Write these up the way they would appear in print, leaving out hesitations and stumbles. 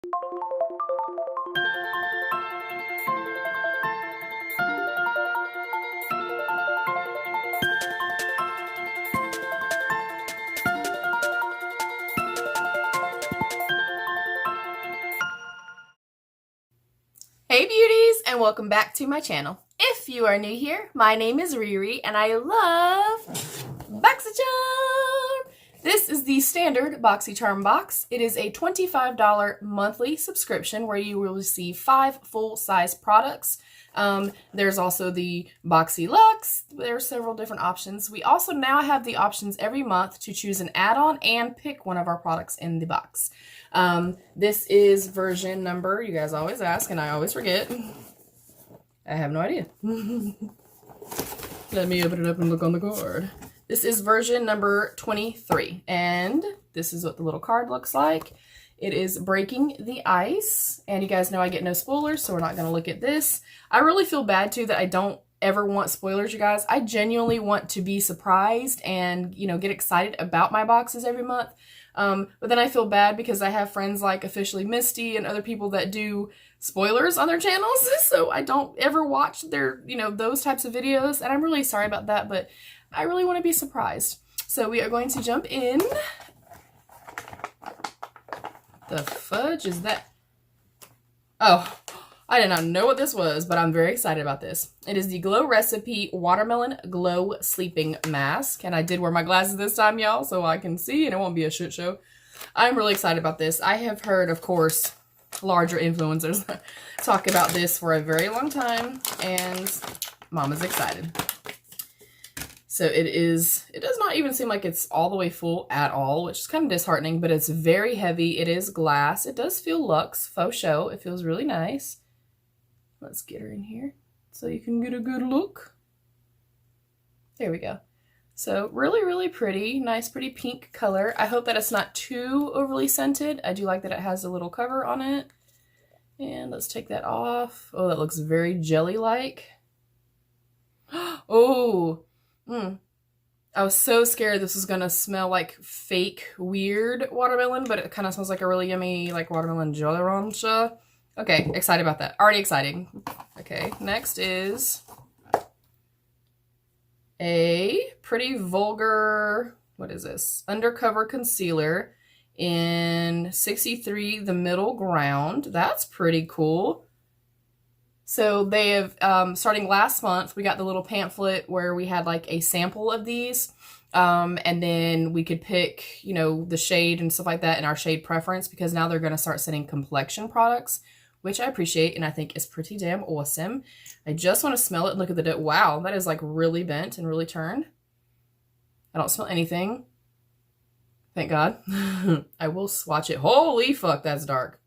Hey beauties, and welcome back to my channel. If you are new here, my name is Riri and I love Boxycharm. This is the standard Boxycharm box. It is a $25 monthly subscription where you will receive 5 full-size products. There's also the Boxy Luxe. There are several different options. We also now have the options every month to choose an add-on and pick one of our products in the box. This is version number, you guys always ask and I always forget. I have no idea. Let me open it up and look on the card. This is version number 23, and this is what the little card looks like. It is Breaking the Ice, and you guys know I get no spoilers, so we're not going to look at this. I really feel bad, too, that I don't ever want spoilers, you guys. I genuinely want to be surprised and, you know, get excited about my boxes every month. But then I feel bad because I have friends like Officially Misty and other people that do spoilers on their channels, so I don't ever watch their, you know, those types of videos, and I'm really sorry about that, but I really want to be surprised. So we are going to jump in. The fudge is that? Oh, I did not know what this was, but I'm very excited about this. It is the Glow Recipe Watermelon Glow Sleeping Mask, and I did wear my glasses this time, y'all, so I can see and it won't be a shit show. I'm really excited about this. I have heard, of course, larger influencers talk about this for a very long time, and Mama's excited. So it does not even seem like it's all the way full at all, which is kind of disheartening, but it's very heavy. It is glass. It does feel luxe, faux show. It feels really nice. Let's get her in here so you can get a good look. There we go. So really, really pretty. Nice, pretty pink color. I hope that it's not too overly scented. I do like that it has a little cover on it. And let's take that off. Oh, that looks very jelly-like. Oh, I was so scared this was gonna smell like fake, weird watermelon, but it kind of smells like a really yummy, like watermelon jelly ranch. Okay, excited about that. Already exciting. Okay, next is a pretty vulgar, what is this? Undercover concealer in 63, the middle ground. That's pretty cool. So they have, starting last month, we got the little pamphlet where we had like a sample of these. And then we could pick, you know, the shade and stuff like that and our shade preference, because now they're going to start sending complexion products, which I appreciate and I think is pretty damn awesome. I just want to smell it and look at the dough. Wow, that is like really bent and really turned. I don't smell anything. Thank God. I will swatch it. Holy fuck, that's dark.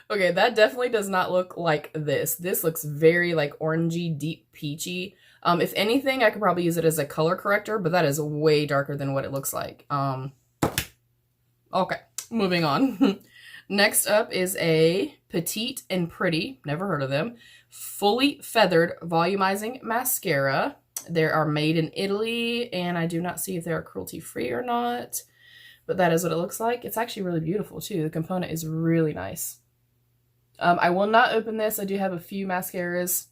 Okay, that definitely does not look like this. This looks very like orangey, deep peachy. If anything, I could probably use it as a color corrector, but that is way darker than what it looks like. Okay, moving on. Next up is a Petite and Pretty, never heard of them, Fully Feathered Volumizing Mascara. They are made in Italy, and I do not see if they are cruelty-free or not, but that is what it looks like. It's actually really beautiful, too. The component is really nice. I will not open this. I do have a few mascaras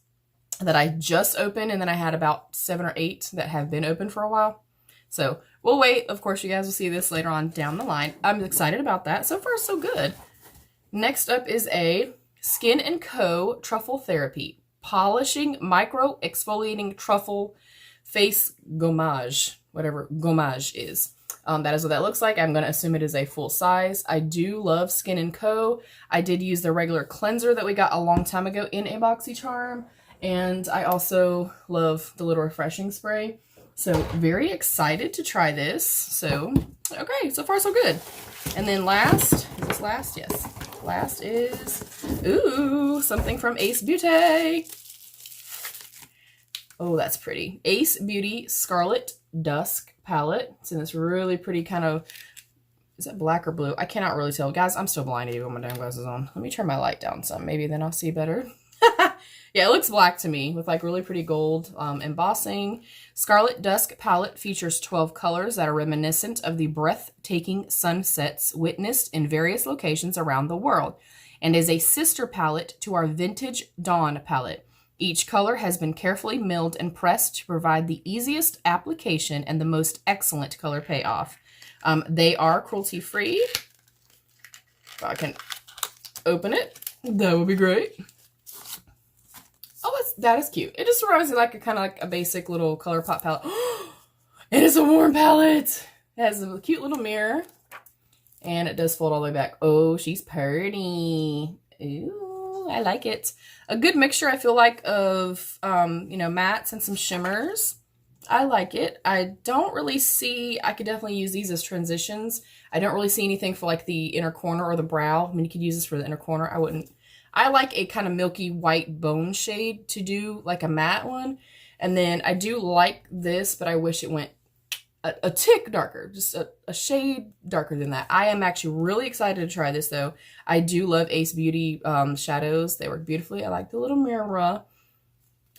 that I just opened, and then I had about 7 or 8 that have been open for a while. So we'll wait. Of course, you guys will see this later on down the line. I'm excited about that. So far, so good. Next up is a Skin & Co. Truffle Therapy Polishing Micro Exfoliating Truffle Face Gommage, whatever gommage is. That is what that looks like. I'm going to assume it is a full size. I do love Skin & Co. I did use the regular cleanser that we got a long time ago in a Boxycharm. And I also love the little refreshing spray. So very excited to try this. So, okay, so far so good. And then last, is this last? Yes. Last is, ooh, something from Ace Beauty. Oh, that's pretty. Ace Beauty Scarlet Dusk palette. It's in this really pretty kind of, is it black or blue? I cannot really tell. Guys, I'm still blind even with my damn glasses on. Let me turn my light down some. Maybe then I'll see better. Yeah, it looks black to me with like really pretty gold embossing. Scarlet Dusk palette features 12 colors that are reminiscent of the breathtaking sunsets witnessed in various locations around the world, and is a sister palette to our Vintage Dawn palette. Each color has been carefully milled and pressed to provide the easiest application and the most excellent color payoff. They are cruelty-free. If I can open it, that would be great. Oh, that is cute. It just reminds me like a kind of like a basic little ColourPop palette. It is a warm palette. It has a cute little mirror. And it does fold all the way back. Oh, she's pretty. Ooh, I like it. A good mixture, I feel like, of, you know, mattes and some shimmers. I like it. I don't really see, I could definitely use these as transitions. I don't really see anything for like the inner corner or the brow. I mean, you could use this for the inner corner. I wouldn't. I like a kind of milky white bone shade to do like a matte one. And then I do like this, but I wish it went a tick darker, just a shade darker than that. I am actually really excited to try this though. I do love Ace Beauty shadows. They work beautifully. I like the little mirror.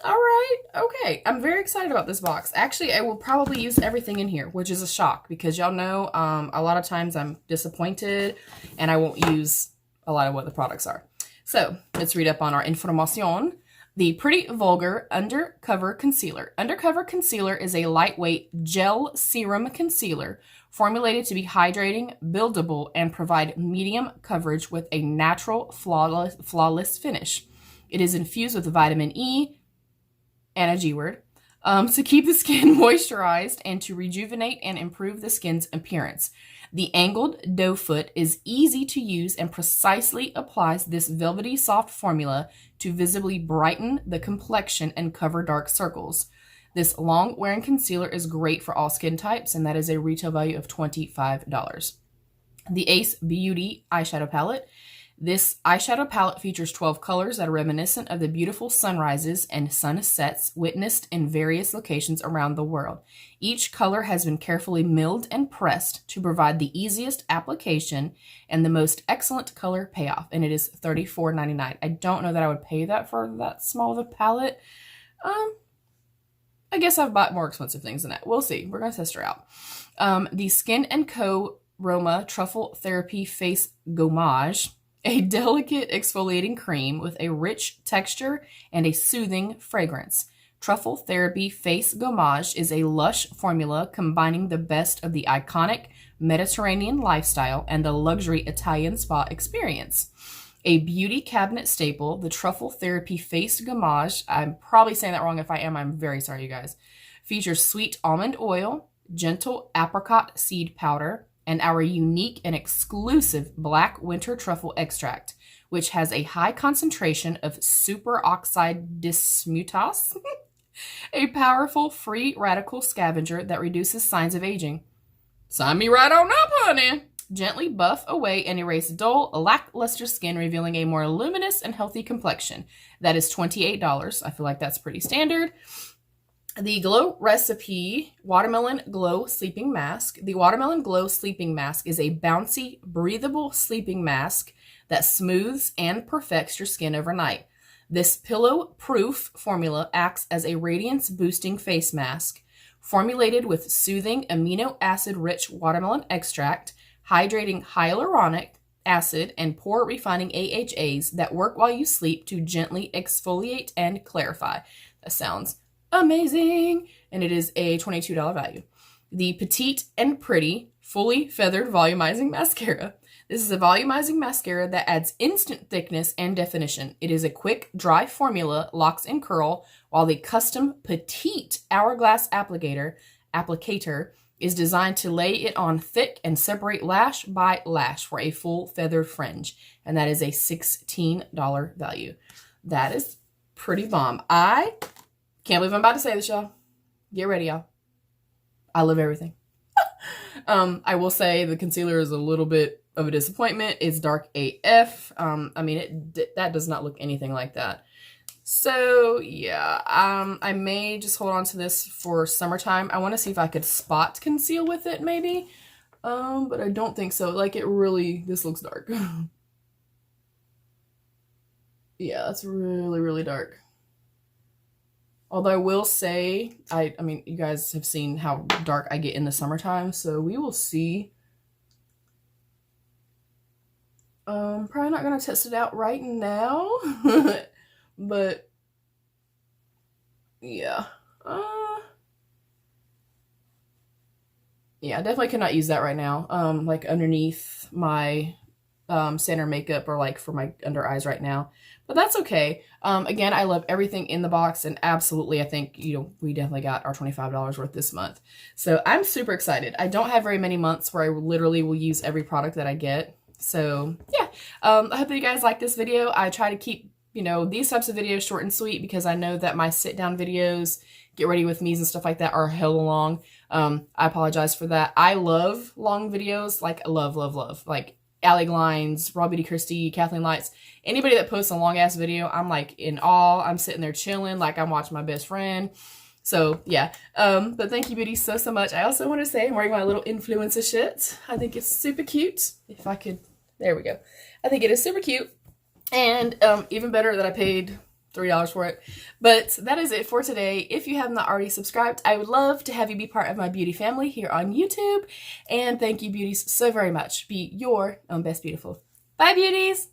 All right, okay. I'm very excited about this box. Actually, I will probably use everything in here, which is a shock because y'all know a lot of times I'm disappointed and I won't use a lot of what the products are. So let's read up on our information. The Pretty Vulgar Undercover Concealer. Undercover Concealer is a lightweight gel serum concealer formulated to be hydrating, buildable, and provide medium coverage with a natural, flawless finish. It is infused with vitamin E and a G word to keep the skin moisturized and to rejuvenate and improve the skin's appearance. The angled doe foot is easy to use and precisely applies this velvety soft formula to visibly brighten the complexion and cover dark circles. This long-wearing concealer is great for all skin types, and that is a retail value of $25. The Ace Beauty Eyeshadow Palette. This eyeshadow palette features 12 colors that are reminiscent of the beautiful sunrises and sunsets witnessed in various locations around the world. Each color has been carefully milled and pressed to provide the easiest application and the most excellent color payoff, and it is $34.99. I don't know that I would pay that for that small of a palette. I guess I've bought more expensive things than that. We'll see. We're going to test her out. The Skin & Co. Roma Truffle Therapy Face Gommage. A delicate exfoliating cream with a rich texture and a soothing fragrance. Truffle Therapy Face Gommage is a lush formula combining the best of the iconic Mediterranean lifestyle and the luxury Italian spa experience. A beauty cabinet staple, the Truffle Therapy Face Gommage, I'm probably saying that wrong. If I am, I'm very sorry, you guys, features sweet almond oil, gentle apricot seed powder, and our unique and exclusive black winter truffle extract, which has a high concentration of superoxide dismutase, a powerful free radical scavenger that reduces signs of aging. Sign me right on up, honey. Gently buff away and erase dull, lackluster skin, revealing a more luminous and healthy complexion. That is $28. I feel like that's pretty standard. The Glow Recipe Watermelon Glow Sleeping Mask. The Watermelon Glow Sleeping Mask is a bouncy, breathable sleeping mask that smooths and perfects your skin overnight. This pillow-proof formula acts as a radiance-boosting face mask. Formulated with soothing amino acid-rich watermelon extract, hydrating hyaluronic acid, and pore-refining AHAs that work while you sleep to gently exfoliate and clarify. That sounds amazing, and it is a $22 value. The Petite and Pretty Fully Feathered Volumizing Mascara. This is a volumizing mascara that adds instant thickness and definition. It is a quick, dry formula, locks and curl, while the custom Petite Hourglass applicator is designed to lay it on thick and separate lash by lash for a full feathered fringe, and that is a $16 value. That is pretty bomb. I can't believe I'm about to say this, y'all. Get ready, y'all. I love everything. I will say the concealer is a little bit of a disappointment. It's dark AF. I mean, that does not look anything like that. So, yeah. I may just hold on to this for summertime. I want to see if I could spot conceal with it, maybe. But I don't think so. Like, this looks dark. Yeah, it's really, really dark. Although I will say, I mean, you guys have seen how dark I get in the summertime, so we will see. Probably not going to test it out right now, but yeah. Yeah, I definitely cannot use that right now. Like underneath my center makeup or like for my under eyes right now. But that's okay. Again, I love everything in the box, and absolutely, I think, you know, we definitely got our $25 worth this month. So I'm super excited. I don't have very many months where I literally will use every product that I get. So yeah, I hope that you guys like this video. I try to keep, you know, these types of videos short and sweet because I know that my sit down videos, get ready with me's and stuff like that are hella long. I apologize for that. I love long videos, like love, like Allie Glines, Raw Beauty Christie, Kathleen Lights, anybody that posts a long ass video, I'm like in awe. I'm sitting there chilling like I'm watching my best friend. So yeah, but thank you, beauties, so much. I also want to say I'm wearing my little influencer shit. I think it's super cute. If I could, there we go. I think it is super cute. And even better that I paid $3 for it. But that is it for today. If you have not already subscribed, I would love to have you be part of my beauty family here on YouTube. And thank you, beauties, so very much. Be your own best beautiful. Bye, beauties!